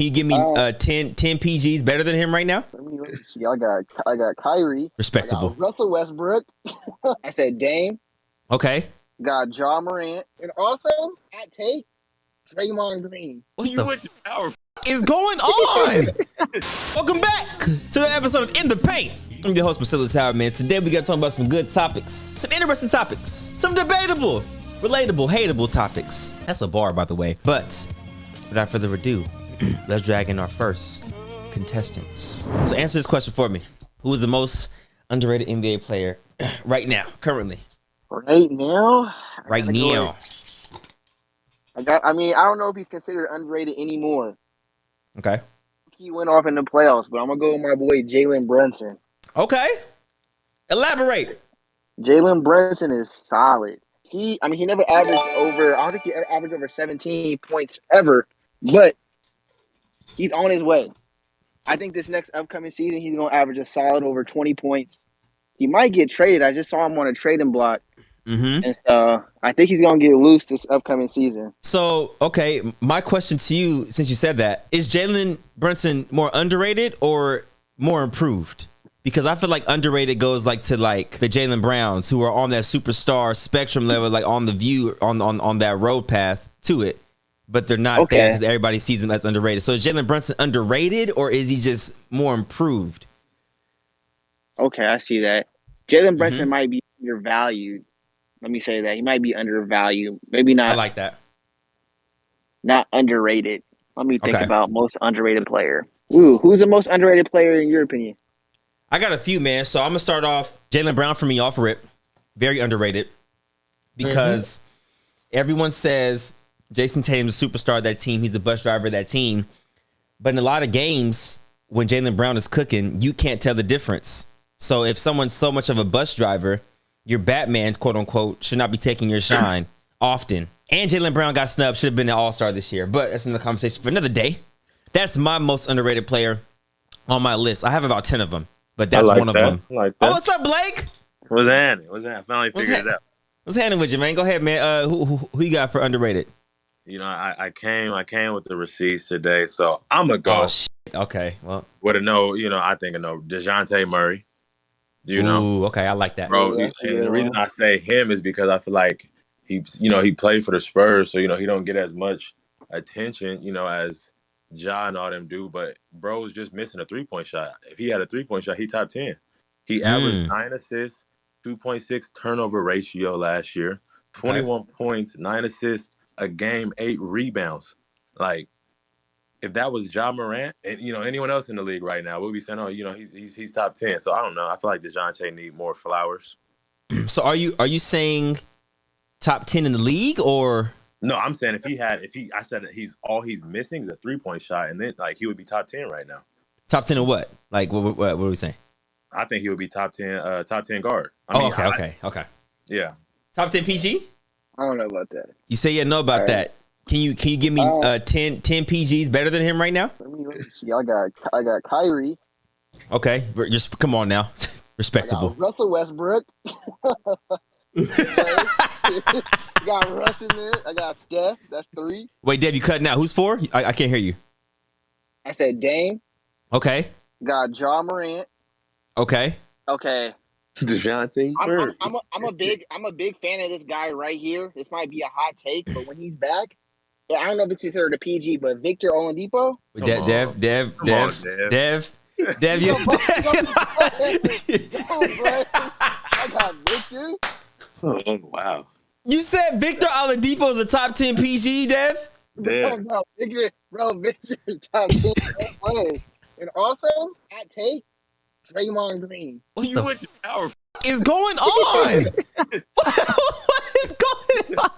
Can you give me 10 PGs better than him right now? Let me see. I got Kyrie. Respectable. I got Russell Westbrook. I said Dame. Okay. Got Ja Morant. And also, I take Draymond Green. What is going on? Welcome back to the episode of In the Paint. I'm your host, Marcellus Howard, man. Today we got to talk about some good topics, some interesting topics, some debatable, relatable, hateable topics. That's a bar, by the way. But without further ado, let's drag in our first contestants. So answer this question for me. Who is the most underrated NBA player right now, currently? Right now? Right now. I don't know if he's considered underrated anymore. Okay. He went off in the playoffs, but I'm going to go with my boy Jalen Brunson. Okay. Elaborate. Jalen Brunson is solid. He never averaged over, I don't think he ever averaged over 17 points ever, but he's on his way. I think this next upcoming season, he's going to average a solid over 20 points. He might get traded. I just saw him on a trading block. Mm-hmm. And I think he's going to get loose this upcoming season. So, okay, my question to you, since you said that, is Jalen Brunson more underrated or more improved? Because I feel like underrated goes to the Jaylen Browns, who are on that superstar spectrum level, like on the view, on that road path to it, but they're not there because everybody sees him as underrated. So is Jalen Brunson underrated or is he just more improved? Okay, I see that. Jalen Brunson might be undervalued. Let me say that. He might be undervalued. Maybe not. I like that. Not underrated. Let me think about most underrated player. Ooh, who's the most underrated player in your opinion? I got a few, man. So I'm going to start off. Jaylen Brown for me off rip. Very underrated. Because everyone says Jason Tatum's a superstar of that team. He's the bus driver of that team. But in a lot of games, when Jaylen Brown is cooking, you can't tell the difference. So if someone's so much of a bus driver, your Batman, quote unquote, should not be taking your shine often. And Jaylen Brown got snubbed, should have been an all-star this year. But that's another conversation for another day. That's my most underrated player on my list. I have about 10 of them, but that's one of them. Like that. Oh, what's up, Blake? What's happening? I finally figured it out. What's happening with you, man? Go ahead, man. Who you got for underrated? You know, I came with the receipts today, so I'm gonna go. Oh, shit. Okay, well, with a no. I think a no. DeJounte Murray. Do you know? Ooh, okay, I like that, bro. And the reason I say him is because I feel like he played for the Spurs, so he don't get as much attention, as Ja and all them do. But bro was just missing a 3-point shot. If he had a 3-point shot, he top 10. He averaged 9 assists, 2.6 turnover ratio last year, 21 points, 9 assists a game, 8 rebounds. Like, if that was Ja Morant and anyone else in the league right now, we'll be saying, oh, he's top 10. So I don't know. I feel like DeJounte need more flowers. So are you saying top 10 in the league or? No, I'm saying I said that he's missing is a 3-point shot, and then he would be top 10 right now. Top 10 of what? Like what are we saying? I think he would be top 10 guard. Okay. Yeah. Top 10 PG? I don't know about that. You say you know about that. Can you give me 10 PGs better than him right now? Let me see. I got Kyrie. Okay, just come on now. Respectable. I got Russell Westbrook. Got Russ in there. I got Steph. That's 3. Wait, Dev, you cutting out. Who's 4? I can't hear you. I said Dame. Okay. Got Ja Morant. Okay. DeJounte Murray. I'm a big fan of this guy right here. This might be a hot take, but when he's back, I don't know if it's considered a PG, but Victor Oladipo. Dev, you. I got Victor. Oh, wow. You said Victor Oladipo is a top 10 PG, Dev? No, Victor's top 10 players. And also, I take Draymond Green. What is going on? What is going on?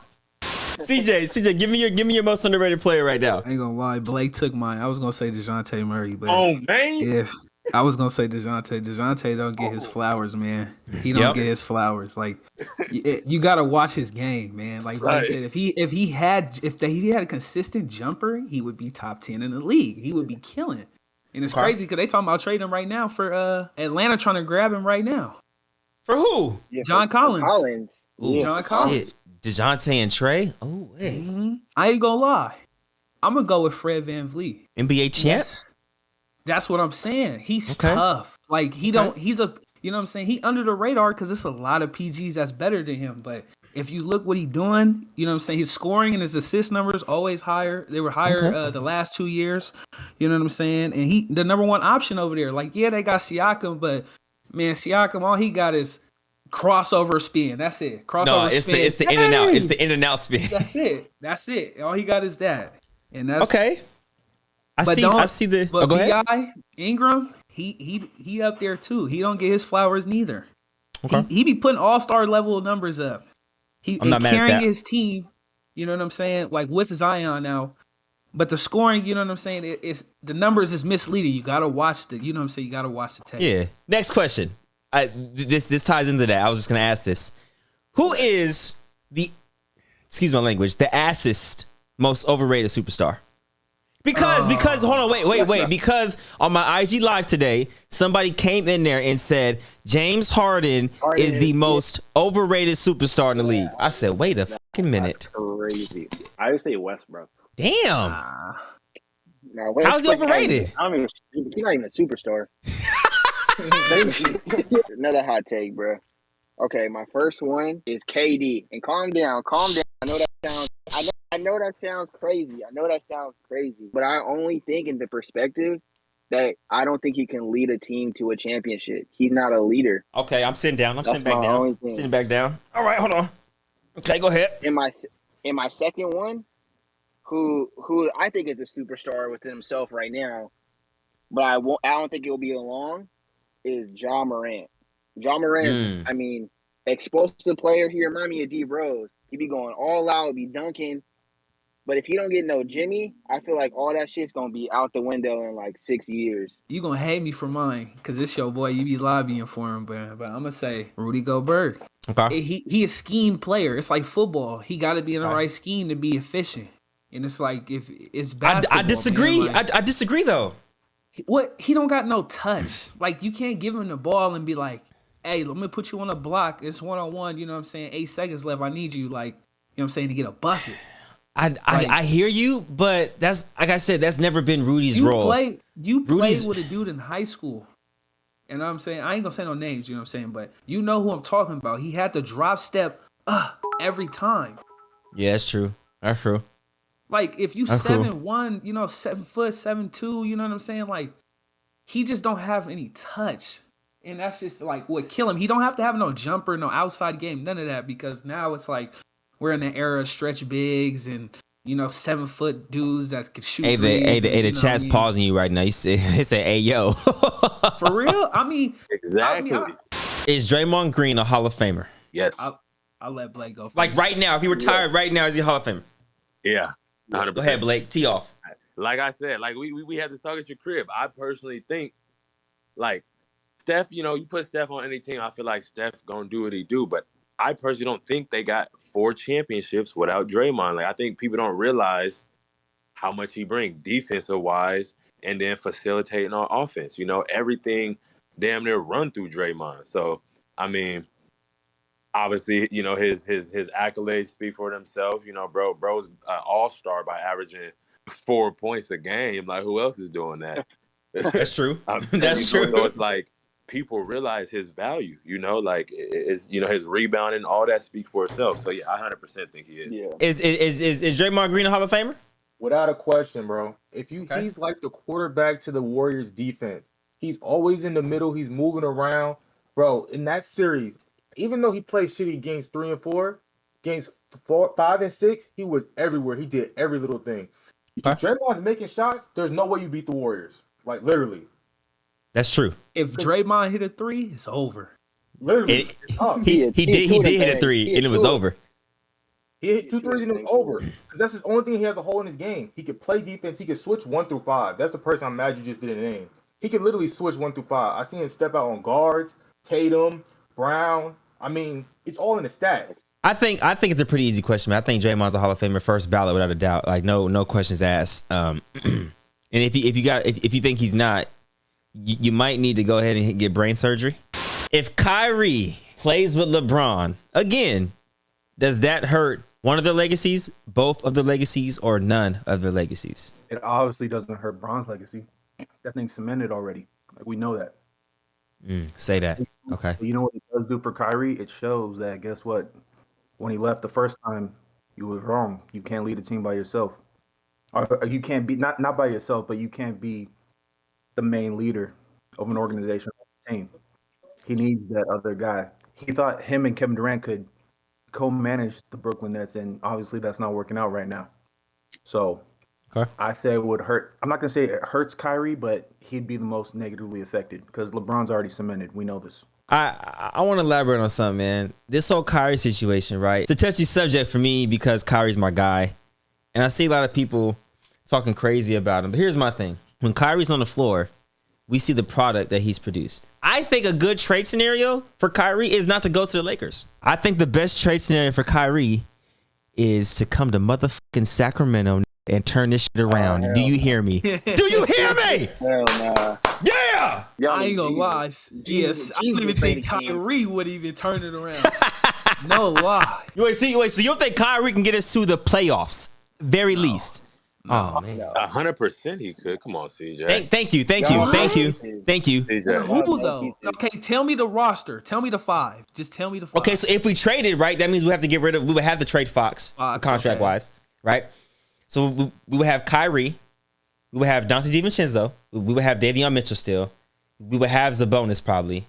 CJ, give me your most underrated player right now. I ain't gonna lie, Blake took mine. I was gonna say DeJounte Murray, but man, yeah, I was gonna say DeJounte. DeJounte don't get his flowers, man. He don't get his flowers. Like, you gotta watch his game, man. Like Blake said, if he had a consistent jumper, he would be top 10 in the league. He would be killing. And it's crazy because they talking about trading him right now for Atlanta trying to grab him right now. For who? Yeah, John Collins. Ooh, John Collins. DeJounte and Trey? Oh, wait. I ain't gonna lie. I'm gonna go with Fred VanVleet. NBA champ. That's what I'm saying. He's tough. Like he's a, you know what I'm saying? He under the radar because it's a lot of PGs that's better than him. But if you look what he's doing, you know what I'm saying? His scoring and his assist numbers always higher. They were higher the last 2 years. You know what I'm saying? And he the number one option over there. Like, yeah, they got Siakam, but man, Siakam, all he got is crossover spin. That's it. Crossover spin. It's the in and out. It's the in and out spin. That's it. All he got is that. And that's okay. I see the. But go ahead. BI Ingram, he up there too. He don't get his flowers neither. Okay. He be putting all-star level numbers up. I'm not mad at carrying that. his team. You know what I'm saying? Like with Zion now. But the scoring, you know what I'm saying? It's the numbers is misleading. You gotta watch you know what I'm saying? You gotta watch the tape. Yeah. Next question. This ties into that. I was just gonna ask this. Who is excuse my language, the assest most overrated superstar? Because hold on, wait. Because on my IG live today, somebody came in there and said James Harden is the most overrated superstar in the league. I said, wait a fucking minute. Crazy. I would say Westbrook. Damn. How's he overrated? He's not even a superstar. Another hot take, bro. Okay, my first one is KD. And calm down. I know that sounds crazy. But I only think in the perspective that I don't think he can lead a team to a championship. He's not a leader. Okay, I'm sitting down. That's my only thing. Sitting back down. All right, hold on. Okay, go ahead. In my second one, who I think is a superstar within himself right now, but I don't think it will be long, is Ja Morant. Ja Morant, I mean, explosive player. He remind me of D Rose. He be going all out, be dunking. But if he don't get no Jimmy, I feel like all that shit's gonna be out the window in like 6 years. You gonna hate me for mine, cause it's your boy. You be lobbying for him, but I'm gonna say Rudy Gobert. Okay. He a scheme player. It's like football. He got to be in the right scheme to be efficient. And it's like if it's basketball. I disagree. Man, like, I disagree though. What he don't got no touch. Like you can't give him the ball and be like, "Hey, let me put you on a block. It's 1-on-1. You know what I'm saying? 8 seconds left. I need you. Like, you know what I'm saying, to get a bucket." I hear you, but that's like I said, that's never been Rudy's role. You played with a dude in high school. And I'm saying, I ain't gonna say no names, you know what I'm saying, but you know who I'm talking about. He had to drop step every time. Yeah, that's true. That's true. Like if you 7'1", you know, 7 foot, 7'2", you know what I'm saying? Like he just don't have any touch. And that's just like what kill him. He don't have to have no jumper, no outside game, none of that, because now it's like we're in the era of stretch bigs and, you know, 7 foot dudes that can shoot. The chat's pausing you right now. They say, "Hey yo." For real? I mean, Exactly. Is Draymond Green a Hall of Famer? Yes. I'll let Blake go first. Like right now, if he retired right now, is he a Hall of Famer? Yeah. 100%. Go ahead, Blake. Tee off. Like I said, like we had this talk at your crib. I personally think, like, Steph, you know, you put Steph on any team, I feel like Steph gonna do what he do. But I personally don't think they got 4 championships without Draymond. Like, I think people don't realize how much he brings defensive-wise and then facilitating on offense. You know, everything damn near run through Draymond. So, I mean, obviously, you know, his accolades speak for themselves. You know, bro's an all-star by averaging 4 points a game. Like, who else is doing that? That's true. That's true. So it's like people realize his value, you know, like it's, you know, his rebounding, all that speaks for itself. So yeah, I 100% think he is. Yeah. Is Draymond Green a Hall of Famer? Without a question, bro. He's like the quarterback to the Warriors defense. He's always in the middle. He's moving around, bro. In that series, even though he played shitty games 3 and 4, games 4, 5 and 6, he was everywhere. He did every little thing. If Draymond's making shots, there's no way you beat the Warriors. Like literally. That's true. If Draymond hit a 3, it's over. Literally, he did hit a 3 and it was over. He hit 2 threes and it was over. That's his only thing. He has a hole in his game. He could play defense. He could switch 1 through 5. That's the person I'm mad you just didn't name. He could literally switch 1 through 5. I seen him step out on guards, Tatum, Brown. I mean, it's all in the stats. I think it's a pretty easy question, man. I think Draymond's a Hall of Famer, first ballot without a doubt. Like no questions asked. And if you think he's not, you might need to go ahead and get brain surgery. If Kyrie plays with LeBron again, does that hurt One of the legacies, both of the legacies, or none of the legacies? It obviously doesn't hurt Bron's legacy. That thing's cemented already. Like, we know that. Say that. Okay. You know what it does do for Kyrie? It shows that, guess what? When he left the first time, you was wrong. You can't lead a team by yourself. Or you can't be, not by yourself, but you can't be the main leader of an organization or team. He needs that other guy. He thought him and Kevin Durant could co-manage the Brooklyn Nets, and obviously that's not working out right now. So I say it would hurt. I'm not going to say it hurts Kyrie, but he'd be the most negatively affected because LeBron's already cemented. We know this. I want to elaborate on something, man. This whole Kyrie situation, right? It's a touchy subject for me because Kyrie's my guy. And I see a lot of people talking crazy about him. But here's my thing. When Kyrie's on the floor, we see the product that he's produced. I think a good trade scenario for Kyrie is not to go to the Lakers. I think the best trade scenario for Kyrie is to come to motherfucking Sacramento and turn this shit around. Do you hear me? Do you hear me? Hell nah. Yeah! I ain't gonna lie. Yes, I don't even think Kyrie would even turn it around. No lie. Wait, so you don't think Kyrie can get us to the playoffs? Very least. Oh man, 100% he could. Come on, CJ. Thank you. CJ. Who though? Okay, tell me the roster. Tell me the 5. Just tell me the 5. Okay, so if we traded, right, that means we have to get rid of. We would have to trade Fox, contract wise, right? So we would have Kyrie, we would have Dante DiVincenzo, we would have Davion Mitchell still, we would have Sabonis probably,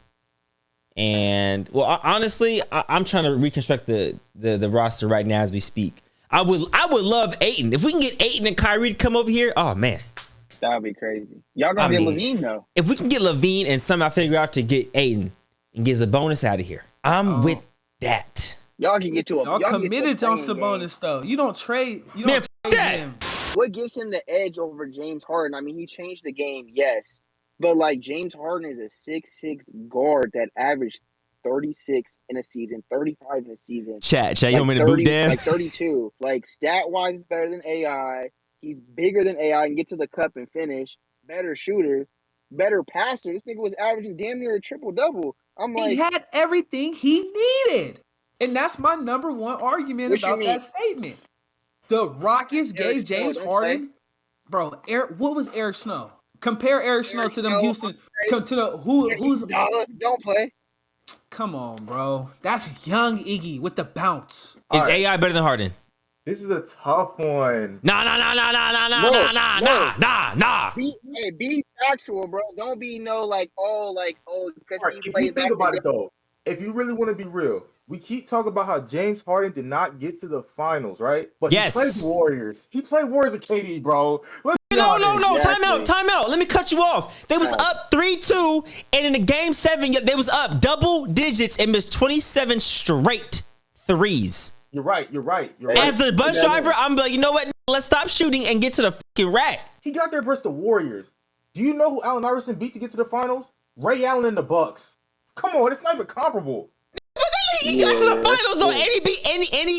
and well, honestly, I'm trying to reconstruct the roster right now as we speak. I would love Ayton. If we can get Ayton and Kyrie to come over here, oh man, that would be crazy. Y'all gonna get Levine though. If we can get Levine and somehow figure out to get Ayton and get Sabonis out of here, I'm with that. Y'all can get to a. Y'all committed on Sabonis though. You don't trade. You don't trade him. What gives him the edge over James Harden? I mean, he changed the game, yes, but like James Harden is a 6'6" guard that averaged 36 in a season, 35 in a season. Chat, you want me to boot down? Like 32. Like stat wise, is better than AI. He's bigger than AI and get to the cup and finish. Better shooter, better passer. This nigga was averaging damn near a triple double. I'm like, he had everything he needed, and that's my number one argument about that statement. The Rockets gave James Harden, bro. What was Eric Snow? Compare Eric Snow to them Houston. To the who's don't play. Come on, bro. That's young Iggy with the bounce. Is AI better than Harden? This is a tough one. Nah. Be factual, bro. Don't be because he played back. Think about it though. If you really want to be real, we keep talking about how James Harden did not get to the finals, right? But he played Warriors. He played Warriors with KD, bro. No. Exactly. Time out. Let me cut you off. They was up 3-2, and in the game 7, they was up double digits and missed 27 straight threes. You're right. As the bus driver, I'm like, you know what? Let's stop shooting and get to the fucking rack. He got there versus the Warriors. Do you know who Allen Iverson beat to get to the finals? Ray Allen and the Bucks. Come on, it's not even comparable. But then he got to the finals though, and he beat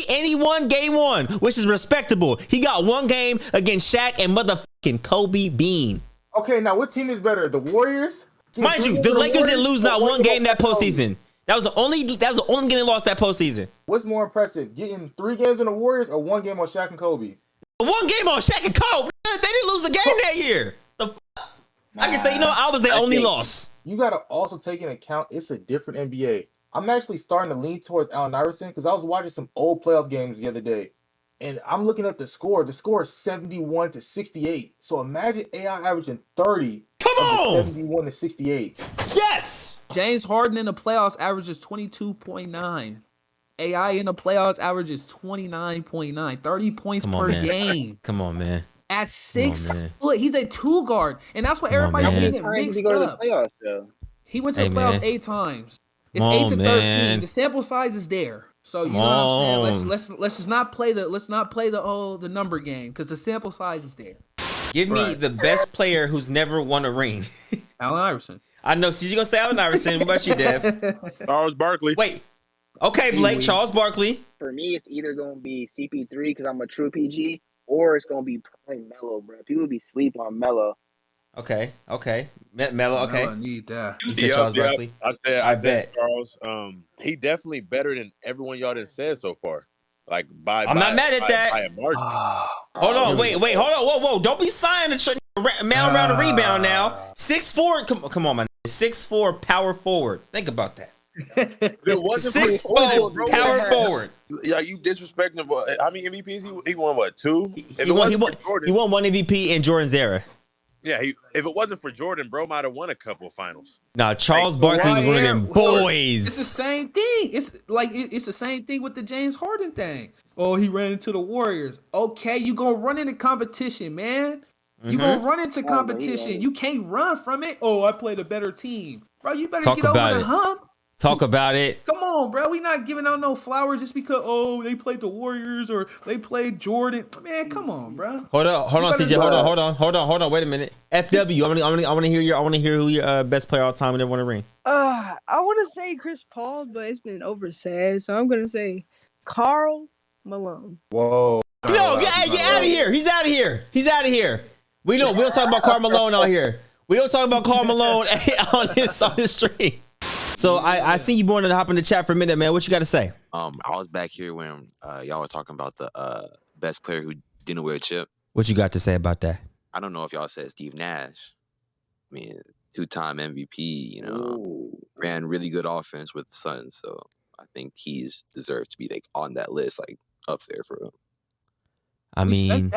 any one game 1, which is respectable. He got one game against Shaq and motherfucking Kobe Bean. Okay, now what team is better, the Warriors? Mind you, the Lakers didn't lose not one game that postseason. That was the only game they lost that postseason. What's more impressive, getting 3 games on the Warriors or 1 game on Shaq and Kobe? 1 game on Shaq and Kobe. They didn't lose a game that year. I can say, I was their only loss. You got to also take into account it's a different NBA. I'm actually starting to lean towards Allen Iverson because I was watching some old playoff games the other day, and I'm looking at the score. The score is 71-68. So imagine AI averaging 30. Come on, 71-68. Yes. James Harden in the playoffs averages 22.9. AI in the playoffs averages 29.9. 30 points per game. Come on, man. At 6 foot, he's a 2 guard, and that's what everybody's getting mixed up. He went to the playoffs 8 times. It's 8-13. The sample size is there, so you know what I'm saying. Let's just not play the number game because the sample size is there. Give me the best player who's never won a ring. Allen Iverson. I know. See, you gonna say Allen Iverson? What about you, Dev? Charles Barkley. Wait. Okay, Blake. Charles Barkley. For me, it's either gonna be CP3 because I'm a true PG, or it's gonna be Prime Melo, bro. People be sleep on Melo. Okay. Melo, okay. I need that. You said Charles Barkley? I bet Charles. He definitely better than everyone y'all done said so far. Like I'm not mad at that. by a margin. Hold on, wait, hold on, whoa. Don't be signing a man around the rebound now. 6'4", come on, man. 6'4" power forward. Think about that. If it wasn't 6'4" bro, power forward. Yeah, you disrespecting him. How many MVPs he won? What, 2? He won 1 MVP in Jordan's era. Yeah, if it wasn't for Jordan, bro might have won a couple finals. Now Charles Barkley was one of them boys. It's the same thing. It's like it's the same thing with the James Harden thing. Oh, he ran into the Warriors. Okay, you gonna run into competition, man. You gonna run into competition. You can't run from it. Oh, I played a better team, bro. You better get over the hump. Talk about it. Come on, bro. We not giving out no flowers just because they played the Warriors or they played Jordan. Man, come on, bro. Hold on, CJ. Hold on. Wait a minute. FW. I want to hear who your best player all time and never won a ring. I want to say Chris Paul, but it's been oversaid, so I'm gonna say Karl Malone. Whoa. No, get out of here. He's out of here. We don't talk about Karl Malone out here. We don't talk about Karl Malone on this stream. So I see you wanted to hop in the chat for a minute, man. What you got to say? I was back here when y'all were talking about the best player who didn't wear a chip. What you got to say about that? I don't know if y'all said Steve Nash. I mean, 2-time MVP, ran really good offense with the Suns. So I think he's deserved to be like on that list, like up there for him. I mean,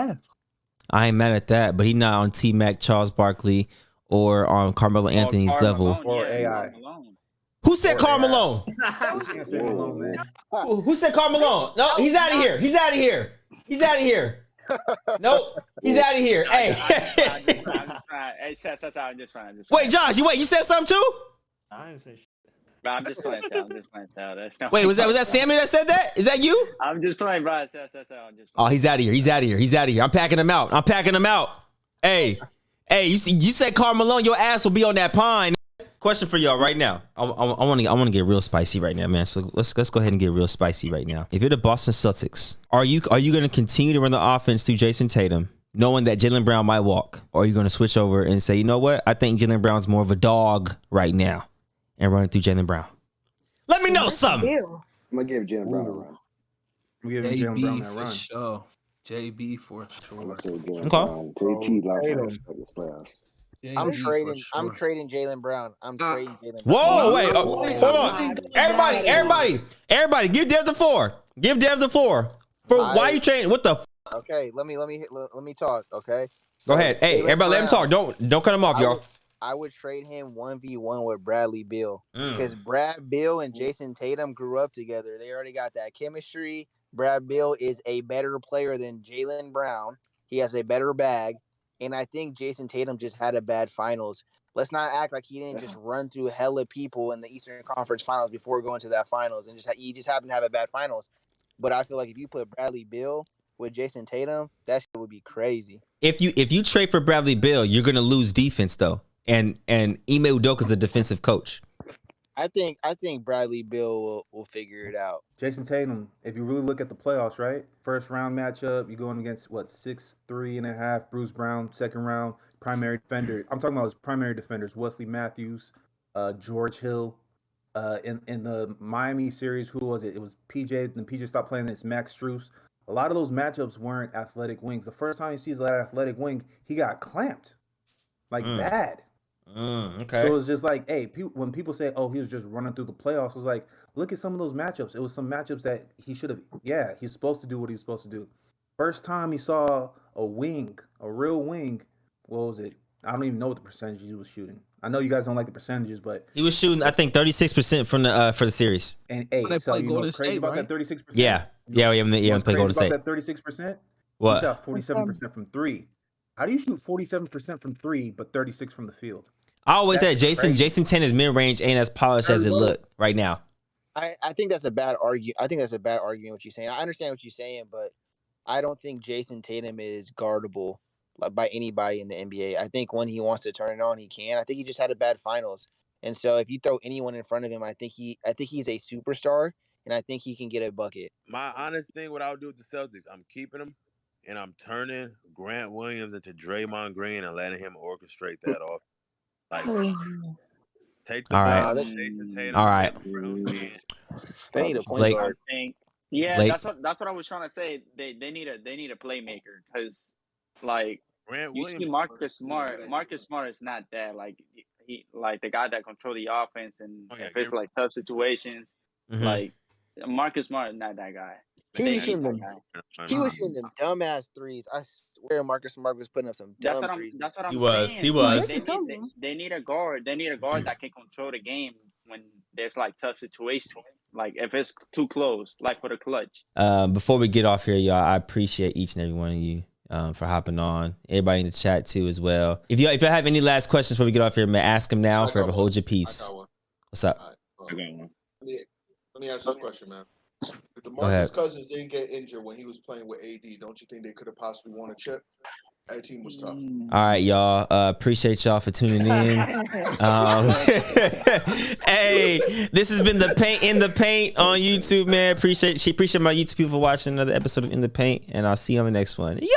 I ain't mad at that, but he's not on T-Mac, Charles Barkley, or on Carmelo Anthony's level. Or AI. Who said Karl Malone? Who said Karl Malone? No, he's out of here. Nope, he's out of here. Hey. I'm just trying. Wait, Josh, you said something too? I didn't say shit. Bro, I'm just playing. Wait, was that Sammy that said that? Is that you? I'm just playing, bro. Oh, he's out of here. I'm packing him out. Hey, you said Karl Malone, your ass will be on that pine. Question for y'all right now. I want to get real spicy right now, man. So let's go ahead and get real spicy right now. If you're the Boston Celtics, are you going to continue to run the offense through Jason Tatum, knowing that Jaylen Brown might walk, or are you going to switch over and say, you know what, I think Jaylen Brown's more of a dog right now, and run it through Jaylen Brown? Let me know something. I'm gonna give Jaylen Brown a run. We give Jaylen Brown that for run. sure. JB for sure. JP lost this playoffs. I'm trading Jaylen Brown. I'm trading Jaylen Brown. Whoa, wait, hold on. Everybody, give Dev the floor. For why you trading? What the? Okay, let me talk. Okay, go ahead. Hey, everybody, let him talk. Don't cut him off, y'all. I would trade him 1v1 with Bradley Beal because Brad Beal and Jason Tatum grew up together. They already got that chemistry. Brad Beal is a better player than Jaylen Brown. He has a better bag. And I think Jason Tatum just had a bad finals. Let's not act like he didn't just run through hella people in the Eastern Conference Finals before going to that finals. And he just happened to have a bad finals. But I feel like if you put Bradley Beal with Jason Tatum, that shit would be crazy. If you trade for Bradley Beal, you're gonna lose defense though. And Ime Udoka's a defensive coach. I think Bradley Beal will figure it out. Jason Tatum, if you really look at the playoffs, right? First round matchup, you're going against 6'3.5", Bruce Brown. Second round, primary defender. I'm talking about his primary defenders: Wesley Matthews, George Hill. In the Miami series, who was it? It was PJ. Then PJ stopped playing. It's Max Strus. A lot of those matchups weren't athletic wings. The first time he sees that athletic wing, he got clamped, bad. Okay. So it was just like, hey, when people say, oh, he was just running through the playoffs, it was like, look at some of those matchups. It was some matchups that he should have, he's supposed to do what he's supposed to do. First time he saw a real wing, what was it? I don't even know what the percentage he was shooting. I know you guys don't like the percentages, but he was shooting, I think, 36% from the for the series. And so you know what's crazy about that 36%? Yeah, we haven't played Golden State. That 36%? What? He shot 47% from three. How do you shoot 47% from three, but 36 from the field? I always said Jason Tatum's mid range ain't as polished as it look right now. I think that's a bad argument. I think that's a bad argument what you're saying. I understand what you're saying, but I don't think Jason Tatum is guardable by anybody in the NBA. I think when he wants to turn it on, he can. I think he just had a bad finals. And so if you throw anyone in front of him, I think he's a superstar, and I think he can get a bucket. My honest thing, what I would do with the Celtics, I'm keeping him, and I'm turning Grant Williams into Draymond Green and letting him orchestrate that off. Like, take the ball, Jason Tatum. All right. They need a point guard. Yeah, Blake. that's what I was trying to say. They need a playmaker because like Grant you see Williams. Marcus Smart. Marcus Smart is not that like he like the guy that control the offense and Oh yeah, if it's like tough situations, Mm-hmm. like Marcus Smart is not that guy. But He they was need shooting that them. guy. He was shooting them dumbass threes. I swear, Marcus Smart was putting up some dumb threes. That's what He I'm was. He saying. He Like was. missing some of them. they need a guard. They need a guard that can control the game when there's like tough situations. Like if it's too close, like for the clutch. Before we get off here, y'all, I appreciate each and every one of you for hopping on. Everybody in the chat too as well. If you have any last questions before we get off here, man, ask them now. Forever hold your peace. I got one. What's up? All right, let me ask this question, man. If Go ahead. DeMarcus Cousins didn't get injured when he was playing with AD, don't you think they could have possibly won a chip? That team was tough. All right, y'all. Appreciate y'all for tuning in. Hey, this has been the Paint in the Paint on YouTube, man. Appreciate my YouTube people for watching another episode of In the Paint, and I'll see you on the next one. Yo,